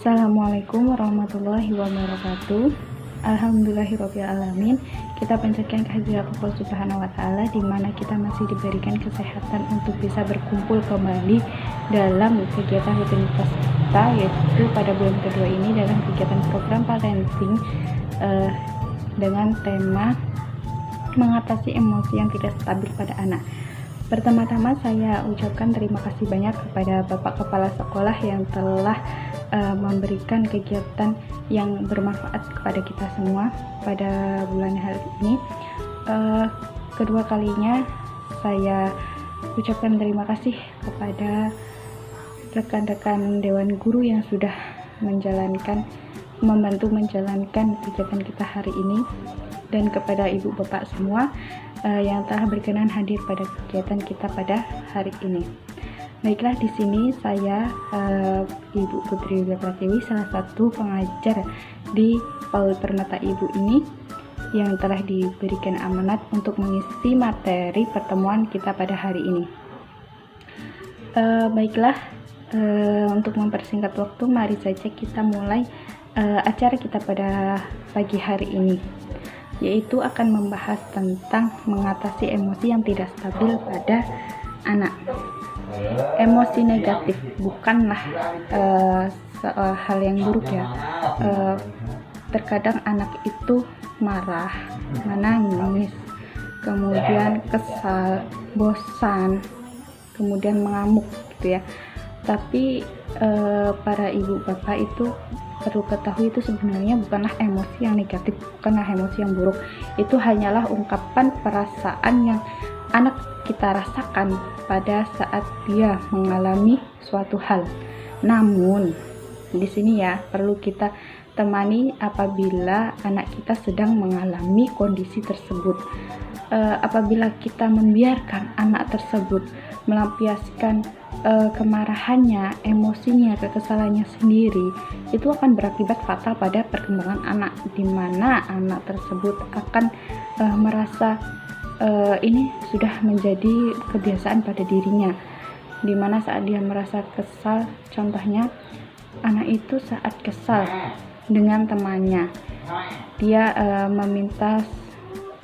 Assalamualaikum warahmatullahi wabarakatuh. Alhamdulillahirobbilalamin. Kita panjatkan kehadirat Allah Subhanahu wa Ta'ala, di mana kita masih diberikan kesehatan untuk bisa berkumpul kembali dalam kegiatan rutinitas kita, yaitu pada bulan kedua ini dalam kegiatan program parenting dengan tema mengatasi emosi yang tidak stabil pada anak. Pertama-tama saya ucapkan terima kasih banyak kepada Bapak Kepala Sekolah yang telah memberikan kegiatan yang bermanfaat kepada kita semua pada bulan hari ini. Kedua kalinya saya ucapkan terima kasih kepada rekan-rekan Dewan Guru yang sudah membantu menjalankan kegiatan kita hari ini, dan kepada ibu bapak semua yang telah berkenan hadir pada kegiatan kita pada hari ini. Baiklah, di sini saya Ibu Putri Yulia Pratiwi, salah satu pengajar di PAUD Permata Ibu ini, yang telah diberikan amanat untuk mengisi materi pertemuan kita pada hari ini. Baiklah, untuk mempersingkat waktu, mari saja kita mulai acara kita pada pagi hari ini, yaitu akan membahas tentang mengatasi emosi yang tidak stabil pada anak. Emosi negatif bukanlah hal yang buruk ya. Terkadang anak itu marah, menangis, kemudian kesal, bosan, kemudian mengamuk gitu ya. Tapi para ibu bapak itu perlu ketahui, itu sebenarnya bukanlah emosi yang negatif, bukanlah emosi yang buruk. Itu hanyalah ungkapan perasaan yang anak kita rasakan pada saat dia mengalami suatu hal. Namun di sini ya perlu kita temani apabila anak kita sedang mengalami kondisi tersebut. Apabila kita membiarkan anak tersebut melampiaskan kemarahannya, emosinya, kekesalannya sendiri, itu akan berakibat fatal pada perkembangan anak, di mana anak tersebut akan merasa ini sudah menjadi kebiasaan pada dirinya, di mana saat dia merasa kesal, contohnya anak itu saat kesal dengan temannya, dia meminta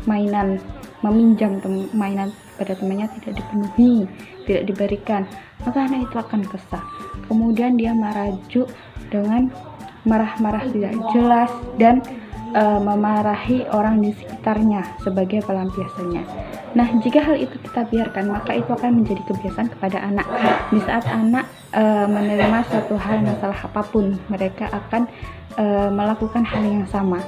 mainan, meminjam mainan pada temannya, tidak dipenuhi, tidak diberikan, maka anak itu akan kesal. Kemudian dia merajuk dengan marah-marah tidak jelas dan memarahi orang di sekitarnya sebagai pelampiasannya. Nah, jika hal itu kita biarkan, maka itu akan menjadi kebiasaan kepada anak. Di saat anak menerima suatu hal, masalah apapun, mereka akan melakukan hal yang sama,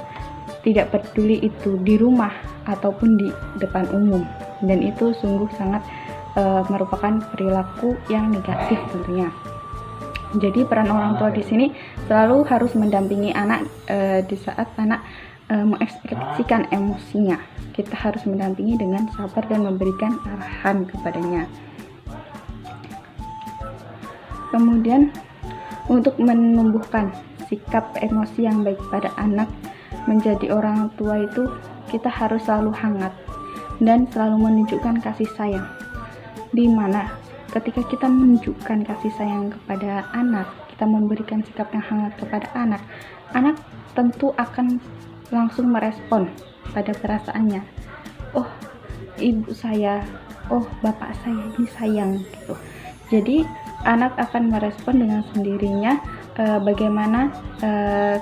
tidak peduli itu di rumah ataupun di depan umum, dan itu sungguh sangat merupakan perilaku yang negatif tentunya. Jadi peran orang tua di sini selalu harus mendampingi anak di saat anak mengekspresikan emosinya. Kita harus mendampingi dengan sabar dan memberikan arahan kepadanya. Kemudian untuk menumbuhkan sikap emosi yang baik pada anak, menjadi orang tua itu kita harus selalu hangat dan selalu menunjukkan kasih sayang, di mana ketika kita menunjukkan kasih sayang kepada anak, kita memberikan sikap yang hangat kepada anak, anak tentu akan langsung merespon pada perasaannya. Oh, ibu saya, oh bapak saya ini sayang gitu. Jadi anak akan merespon dengan sendirinya bagaimana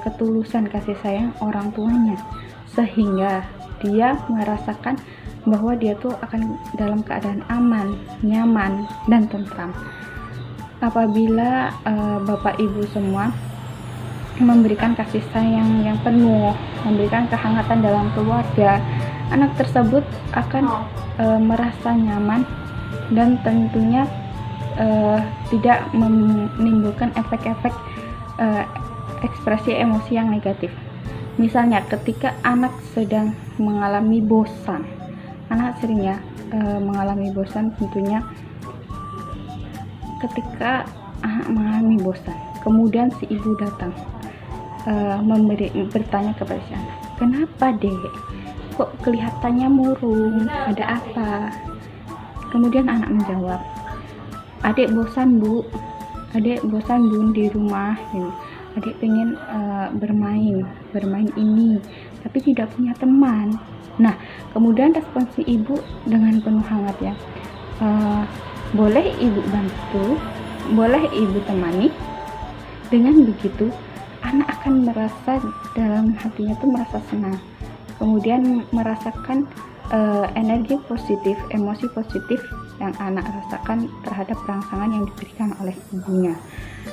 ketulusan kasih sayang orang tuanya, sehingga dia merasakan bahwa dia tuh akan dalam keadaan aman, nyaman, dan tentram. Apabila bapak ibu semua memberikan kasih sayang yang penuh, memberikan kehangatan dalam keluarga, anak tersebut akan merasa nyaman dan tentunya tidak menimbulkan efek-efek ekspresi emosi yang negatif. Misalnya ketika anak sedang mengalami bosan, anak seringnya mengalami bosan, tentunya ketika anak mengalami bosan, kemudian si ibu datang bertanya kepada si anak, kenapa dek, kok kelihatannya murung, ada apa? Kemudian anak menjawab, adek bosan bu, adek bosan bun di rumah, gitu. adik pengen bermain ini tapi tidak punya teman. Nah, kemudian respon si ibu dengan penuh hangat ya, boleh ibu bantu, boleh ibu temani. Dengan begitu anak akan merasa dalam hatinya tuh merasa senang, kemudian merasakan energi positif, emosi positif yang anak rasakan terhadap rangsangan yang diberikan oleh ibunya.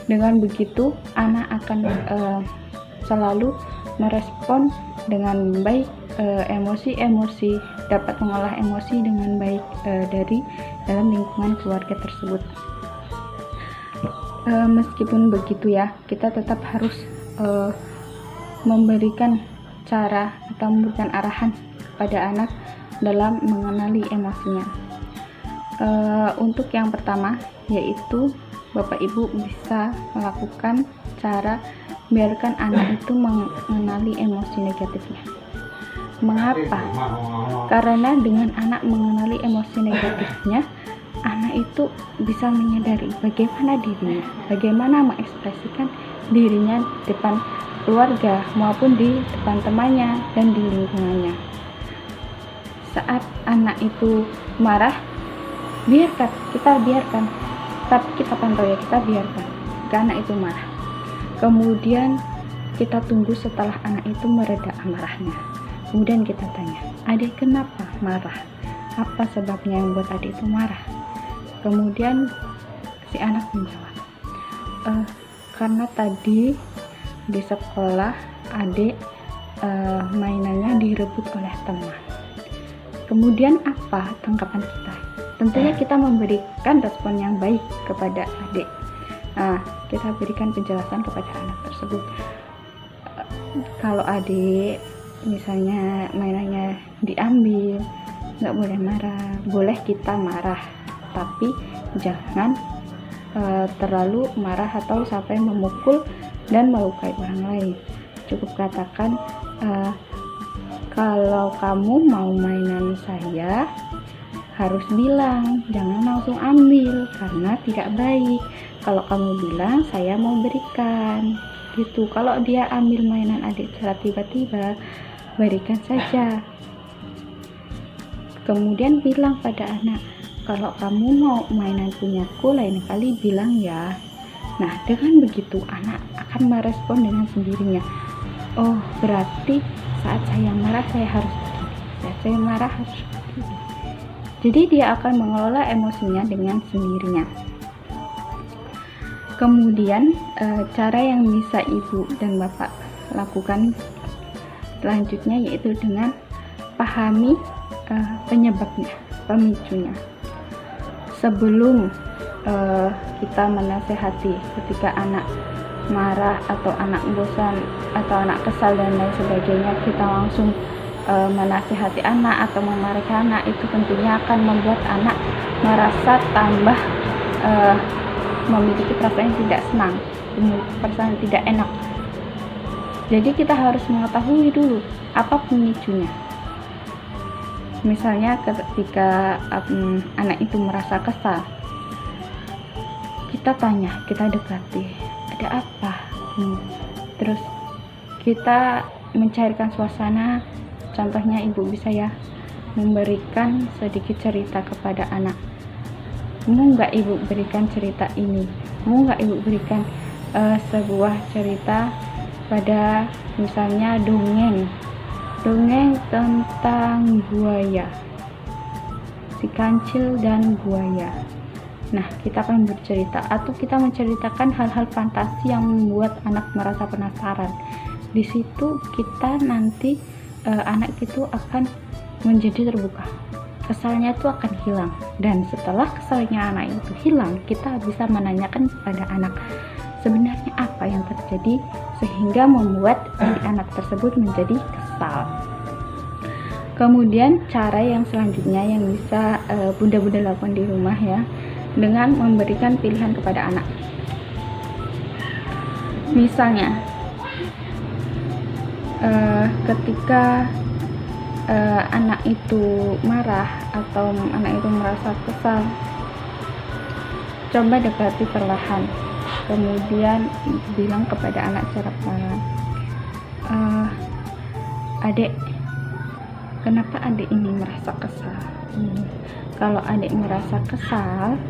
Dengan begitu anak akan selalu merespon dengan baik emosi-emosi, dapat mengolah emosi dengan baik dari dalam lingkungan keluarga tersebut. Meskipun begitu ya, kita tetap harus memberikan cara atau memberikan arahan kepada anak dalam mengenali emosinya. Untuk yang pertama yaitu Bapak Ibu bisa melakukan cara biarkan anak itu mengenali emosi negatifnya. Mengapa? Karena dengan anak mengenali emosi negatifnya, anak itu bisa menyadari bagaimana dirinya, bagaimana mengekspresikan dirinya di depan keluarga maupun di depan temannya dan di lingkungannya. Saat anak itu marah, kita biarkan, tapi kita pantau ya, kita biarkan karena itu marah. Kemudian kita tunggu setelah anak itu mereda amarahnya. Kemudian kita tanya, adik kenapa marah? Apa sebabnya yang buat adik itu marah? Kemudian si anak menjawab, karena tadi di sekolah adik mainannya direbut oleh teman. Kemudian apa tanggapan kita? Tentunya kita memberikan respon yang baik kepada adik. Nah, kita berikan penjelasan kepada anak tersebut. Kalau adik misalnya mainannya diambil, nggak boleh marah. Boleh kita marah, tapi jangan terlalu marah atau sampai memukul dan melukai orang lain. Cukup katakan, kalau kamu mau mainan saya harus bilang, jangan langsung ambil karena tidak baik. Kalau kamu bilang saya mau berikan gitu. Kalau dia ambil mainan adik secara tiba-tiba, berikan saja. Kemudian bilang pada anak, kalau kamu mau mainan punyaku lain kali bilang ya. Nah, dengan begitu anak akan merespon dengan sendirinya. Oh, berarti saat saya marah saya harus begini, saat saya marah harus begini. Jadi dia akan mengelola emosinya dengan sendirinya. Kemudian cara yang bisa ibu dan bapak lakukan selanjutnya yaitu dengan pahami penyebabnya, pemicunya. Sebelum kita menasehati ketika anak marah atau anak bosan atau anak kesal dan lain sebagainya, kita langsung menasehati anak atau memarahi anak, itu tentunya akan membuat anak merasa tambah memiliki perasaan yang tidak senang, perasaan yang tidak enak. Jadi kita harus mengetahui dulu apa pemicunya. Misalnya ketika anak itu merasa kesal, kita tanya, kita dekati, ada apa? Terus kita mencairkan suasana. Contohnya ibu bisa ya memberikan sedikit cerita kepada anak. Mau nggak ibu berikan cerita ini? Mau nggak ibu berikan sebuah cerita pada misalnya dongeng tentang buaya, si kancil dan buaya. Nah, kita akan bercerita atau kita menceritakan hal-hal fantasi yang membuat anak merasa penasaran. Di situ kita nanti anak itu akan menjadi terbuka, kesalnya itu akan hilang, dan setelah kesalnya anak itu hilang, kita bisa menanyakan kepada anak sebenarnya apa yang terjadi sehingga membuat si anak tersebut menjadi kesal. Kemudian cara yang selanjutnya yang bisa bunda-bunda lakukan di rumah ya, dengan memberikan pilihan kepada anak. Misalnya ketika anak itu marah atau anak itu merasa kesal, coba dekati perlahan, kemudian bilang kepada anak cara adik, kenapa adik ini merasa kesal? Kalau adik merasa kesal,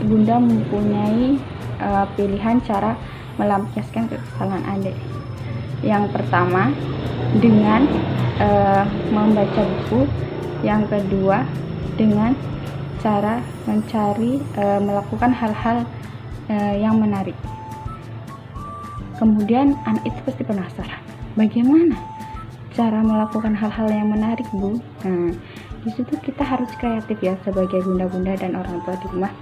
bunda mempunyai pilihan cara melampiaskan kekesalan adik. Yang pertama dengan membaca buku, yang kedua dengan cara mencari melakukan hal-hal yang menarik. Kemudian anak itu pasti penasaran, bagaimana cara melakukan hal-hal yang menarik, Bu? Nah, di situ kita harus kreatif ya sebagai bunda-bunda dan orang tua di rumah.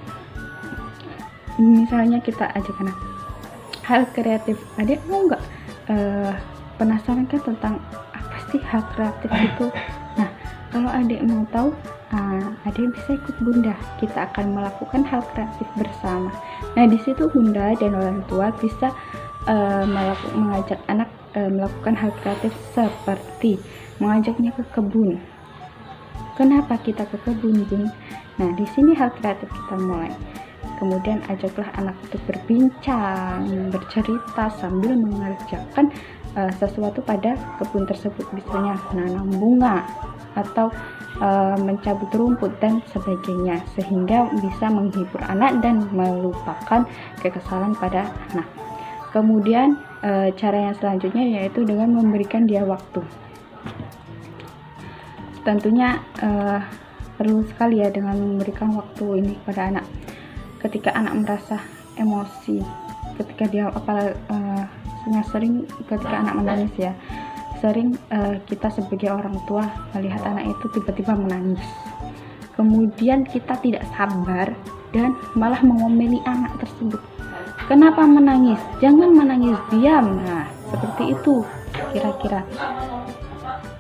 Misalnya kita ajak anak hal kreatif, adik mau nggak penasaran kan tentang apa sih hal kreatif itu? Nah, kalau adik mau tahu, adik bisa ikut bunda, kita akan melakukan hal kreatif bersama. Nah, di situ bunda dan orang tua bisa mengajak anak melakukan hal kreatif seperti mengajaknya ke kebun. Kenapa kita ke kebun, Bun? Nah, di sini hal kreatif kita mulai. Kemudian ajaklah anak untuk berbincang, bercerita sambil mengerjakan sesuatu pada kebun tersebut, misalnya menanam bunga atau mencabut rumput dan sebagainya, sehingga bisa menghibur anak dan melupakan kekesalan pada anak. Kemudian cara yang selanjutnya yaitu dengan memberikan dia waktu. Tentunya perlu sekali ya dengan memberikan waktu ini kepada anak. Ketika anak merasa emosi, ketika dia sering ketika anak menangis ya, sering kita sebagai orang tua melihat anak itu tiba-tiba menangis, kemudian kita tidak sabar dan malah mengomeli anak tersebut. Kenapa menangis? Jangan menangis, diam. Nah, seperti itu kira-kira.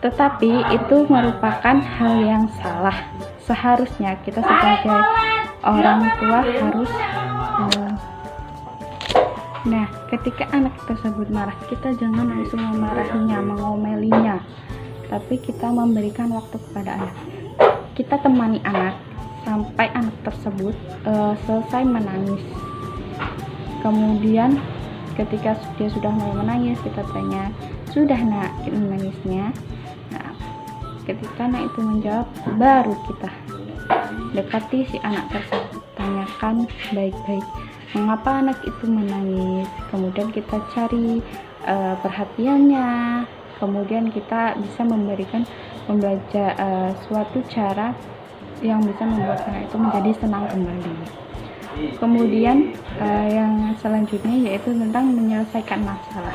Tetapi itu merupakan hal yang salah. Seharusnya kita sebagai orang tua harus nah, ketika anak tersebut marah, kita jangan langsung memarahinya, mengomelinya, tapi kita memberikan waktu kepada anak. Kita temani anak sampai anak tersebut selesai menangis. Kemudian ketika dia sudah mulai menangis, kita tanya, sudah nak menangisnya? Nah, ketika anak itu menjawab, baru kita dekati si anak tersebut, tanyakan baik-baik mengapa anak itu menangis, kemudian kita cari perhatiannya, kemudian kita bisa membaca suatu cara yang bisa membuat anak itu menjadi senang kembali. Kemudian yang selanjutnya yaitu tentang menyelesaikan masalah.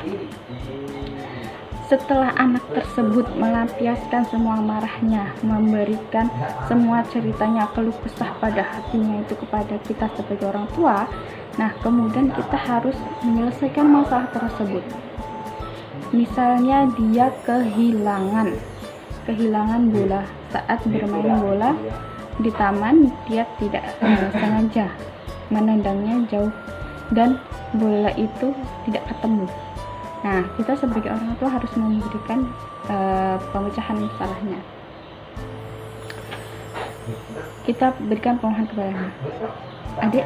Setelah anak tersebut melampiaskan semua marahnya, memberikan semua ceritanya, keluh kesah pada hatinya itu kepada kita sebagai orang tua, nah kemudian kita harus menyelesaikan masalah tersebut. Misalnya dia kehilangan bola saat bermain bola di taman, dia tidak sengaja menendangnya jauh dan bola itu tidak ketemu. Nah, kita sebagai orang tua harus memberikan pemecahan masalahnya. Kita berikan pemohon kepada adik,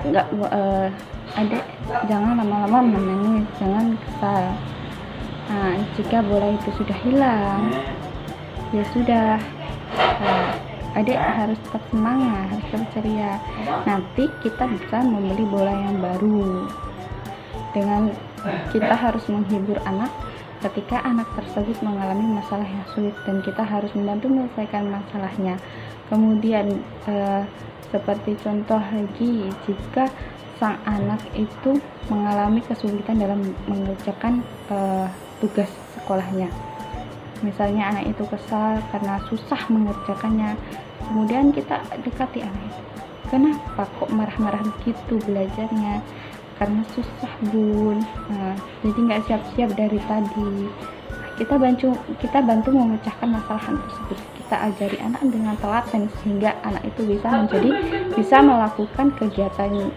adik jangan lama-lama menangis, jangan kesal. Nah, jika bola itu sudah hilang, ya sudah. Adik harus tetap semangat, harus tetap ceria. Nanti kita bisa membeli bola yang baru. Dengan kita harus menghibur anak ketika anak tersebut mengalami masalah yang sulit, dan kita harus membantu menyelesaikan masalahnya. Kemudian seperti contoh lagi, jika sang anak itu mengalami kesulitan dalam mengerjakan tugas sekolahnya, misalnya anak itu kesal karena susah mengerjakannya, kemudian kita dekati anak itu, kenapa kok marah-marah begitu belajarnya? Karena susah, Bun. Nah, jadi nggak siap-siap dari tadi. Kita bantu memecahkan masalah tersebut. Kita ajari anak dengan telaten sehingga anak itu bisa melakukan kegiatan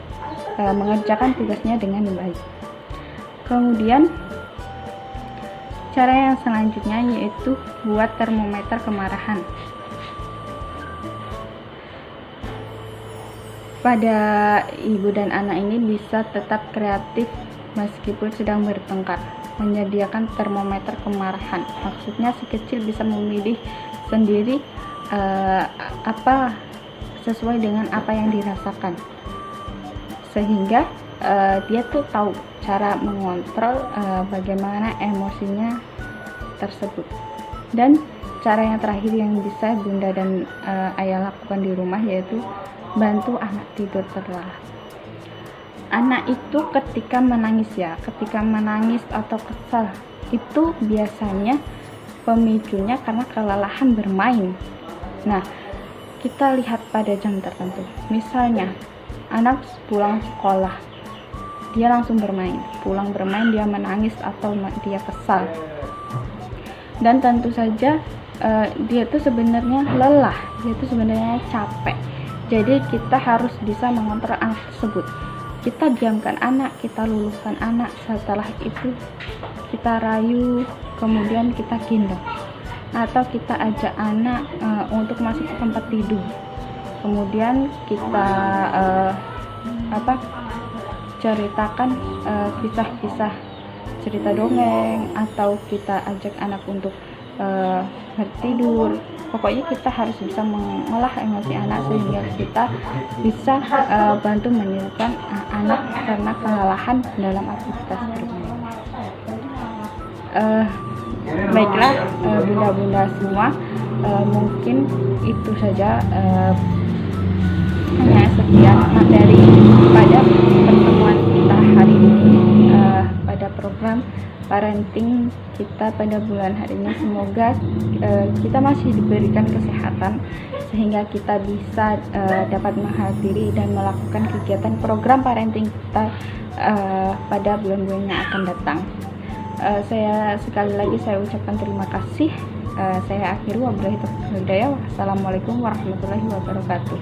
mengerjakan tugasnya dengan baik. Kemudian cara yang selanjutnya yaitu buat termometer kemarahan. pada ibu dan anak ini bisa tetap kreatif meskipun sedang bertengkar. Menyediakan termometer kemarahan, maksudnya si kecil bisa memilih sendiri apa sesuai dengan apa yang dirasakan, sehingga dia tuh tahu cara mengontrol bagaimana emosinya tersebut. Dan cara yang terakhir yang bisa bunda dan ayah lakukan di rumah yaitu bantu anak tidur terlelap. Anak itu ketika menangis atau kesal, itu biasanya pemicunya karena kelelahan bermain. Nah, kita lihat pada jam tertentu. Misalnya, anak pulang sekolah, dia langsung bermain. Pulang bermain dia menangis atau dia kesal. Dan tentu saja dia itu sebenarnya lelah, dia itu sebenarnya capek. Jadi kita harus bisa mengontrol anak tersebut. Kita diamkan anak, kita luluhkan anak, setelah itu kita rayu, kemudian kita gendong, atau kita ajak anak untuk masuk ke tempat tidur. Kemudian kita ceritakan kisah-kisah, cerita dongeng, atau kita ajak anak untuk bertidur. Pokoknya kita harus bisa mengolah emosi anak sehingga kita bisa bantu menyembuhkan anak karena kelelahan dalam aktivitas bermain. Baiklah bunda-bunda semua, mungkin itu saja hanya sekian materi pada pertemuan kita hari ini pada program parenting kita pada bulan hari ini. Semoga kita masih diberikan kesehatan sehingga kita bisa dapat menghadiri dan melakukan kegiatan program parenting kita pada bulan-bulan yang akan datang. Saya sekali lagi saya ucapkan terima kasih. Saya akhiri wabillahi taufiq wal hidayah. Wassalamualaikum warahmatullahi wabarakatuh.